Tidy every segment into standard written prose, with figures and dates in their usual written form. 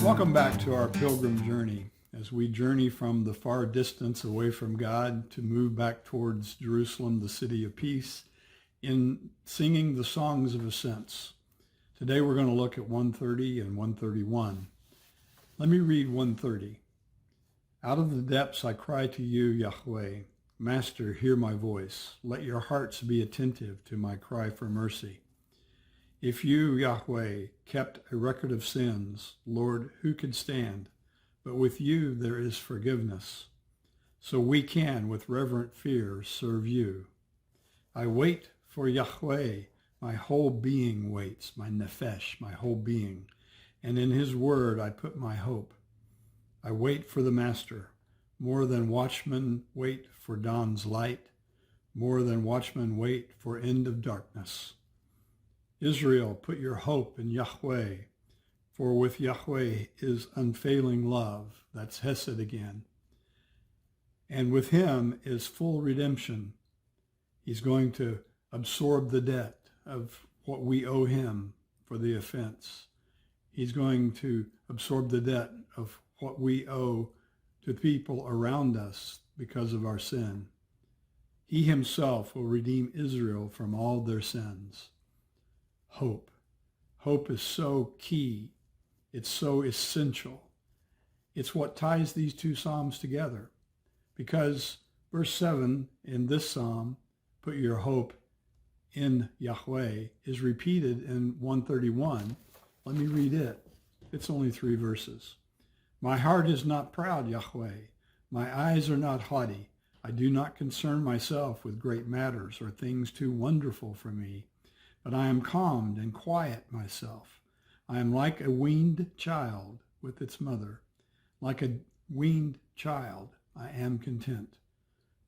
Welcome back to our pilgrim journey as we journey from the far distance away from God to move back towards Jerusalem, the city of peace, in singing the songs of ascents. Today we're going to look at 130 and 131. Let me read 130. Out of the depths I cry to you, Yahweh. Master, hear my voice. Let your hearts be attentive to my cry for mercy. If you, Yahweh, kept a record of sins, Lord, who could stand? But with you there is forgiveness. So we can, with reverent fear, serve you. I wait for Yahweh. My whole being waits, my nefesh, my whole being. And in his word I put my hope. I wait for the Master, more than watchmen wait for dawn's light, more than watchmen wait for end of darkness. Israel, put your hope in Yahweh, for with Yahweh is unfailing love. That's Hesed again. And with him is full redemption. He's going to absorb the debt of what we owe him for the offense. He's going to absorb the debt of what we owe to people around us because of our sin. He himself will redeem Israel from all their sins. Hope. Hope is so key. It's so essential. It's what ties these two psalms together. Because verse 7 in this psalm, put your hope in Yahweh, is repeated in 131. Let me read it. It's only 3 verses. My heart is not proud, Yahweh. My eyes are not haughty. I do not concern myself with great matters or things too wonderful for me. But I am calmed and quiet myself. I am like a weaned child with its mother. Like a weaned child, I am content.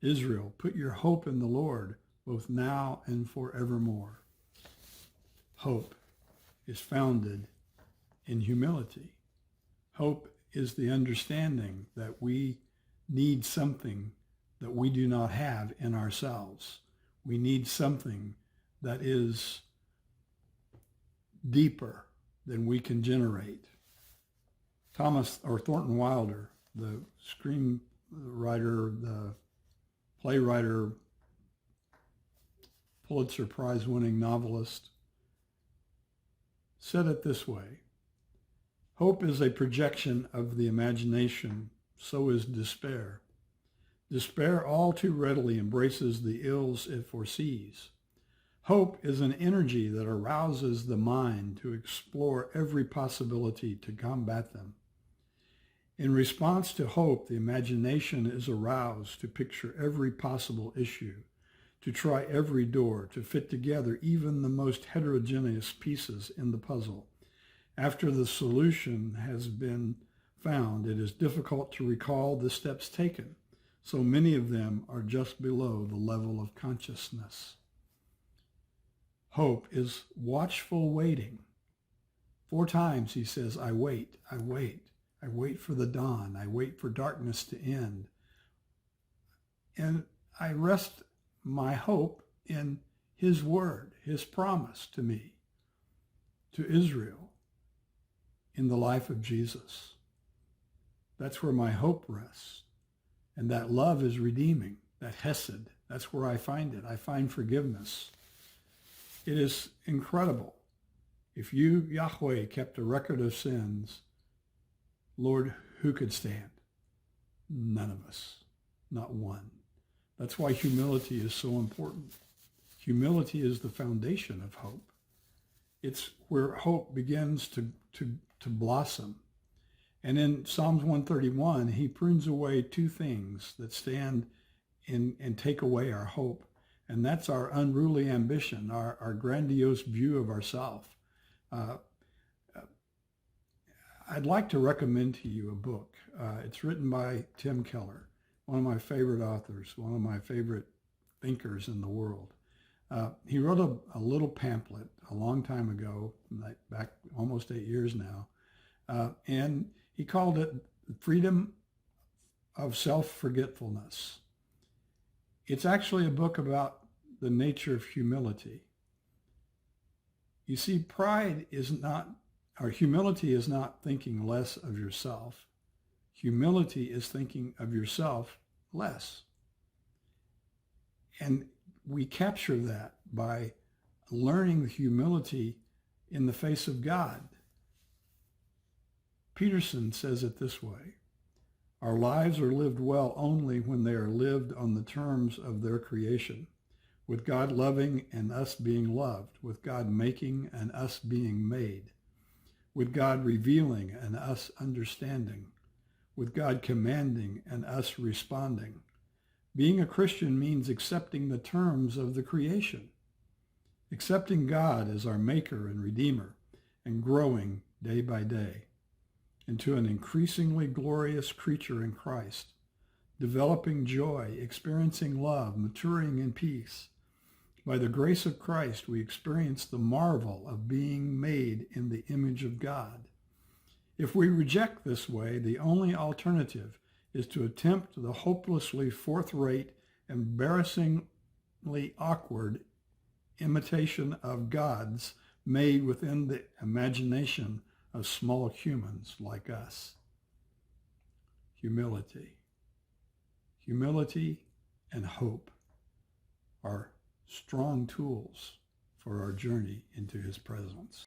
Israel, put your hope in the Lord, both now and forevermore. Hope is founded in humility. Hope is the understanding that we need something that we do not have in ourselves. We need something that is deeper than we can generate. Thornton Wilder, the screenwriter, the playwright, Pulitzer Prize winning novelist, said it this way: hope is a projection of the imagination, so is despair. Despair all too readily embraces the ills it foresees. Hope is an energy that arouses the mind to explore every possibility to combat them. In response to hope, the imagination is aroused to picture every possible issue, to try every door, to fit together even the most heterogeneous pieces in the puzzle. After the solution has been found, it is difficult to recall the steps taken. So many of them are just below the level of consciousness. Hope is watchful waiting. 4 times he says, I wait, I wait. I wait for the dawn. I wait for darkness to end. And I rest my hope in his word, his promise to me, to Israel, in the life of Jesus. That's where my hope rests. And that love is redeeming, that Hesed. That's where I find it. I find forgiveness. It is incredible. If you, Yahweh, kept a record of sins, Lord, who could stand? None of us, not one. That's why humility is so important. Humility is the foundation of hope. It's where hope begins to blossom. And in Psalms 131, he prunes away 2 things that stand in and take away our hope. And that's our unruly ambition, our grandiose view of ourselves. I'd like to recommend to you a book. It's written by Tim Keller, one of my favorite authors, one of my favorite thinkers in the world. He wrote a little pamphlet a long time ago, back almost 8 years now, and he called it Freedom of Self-Forgetfulness. It's actually a book about the nature of humility. You see, pride is not Our humility is not thinking less of yourself. Humility is thinking of yourself less. And we capture that by learning humility in the face of God. Peterson says it this way: our lives are lived well only when they are lived on the terms of their creation, with God loving and us being loved, with God making and us being made, with God revealing and us understanding, with God commanding and us responding. Being a Christian means accepting the terms of the creation, accepting God as our maker and redeemer, and growing day by day into an increasingly glorious creature in Christ, developing joy, experiencing love, maturing in peace. By the grace of Christ, we experience the marvel of being made in the image of God. If we reject this way, the only alternative is to attempt the hopelessly fourth-rate, embarrassingly awkward imitation of gods made within the imagination of small humans like us. Humility. Humility and hope are strong tools for our journey into his presence.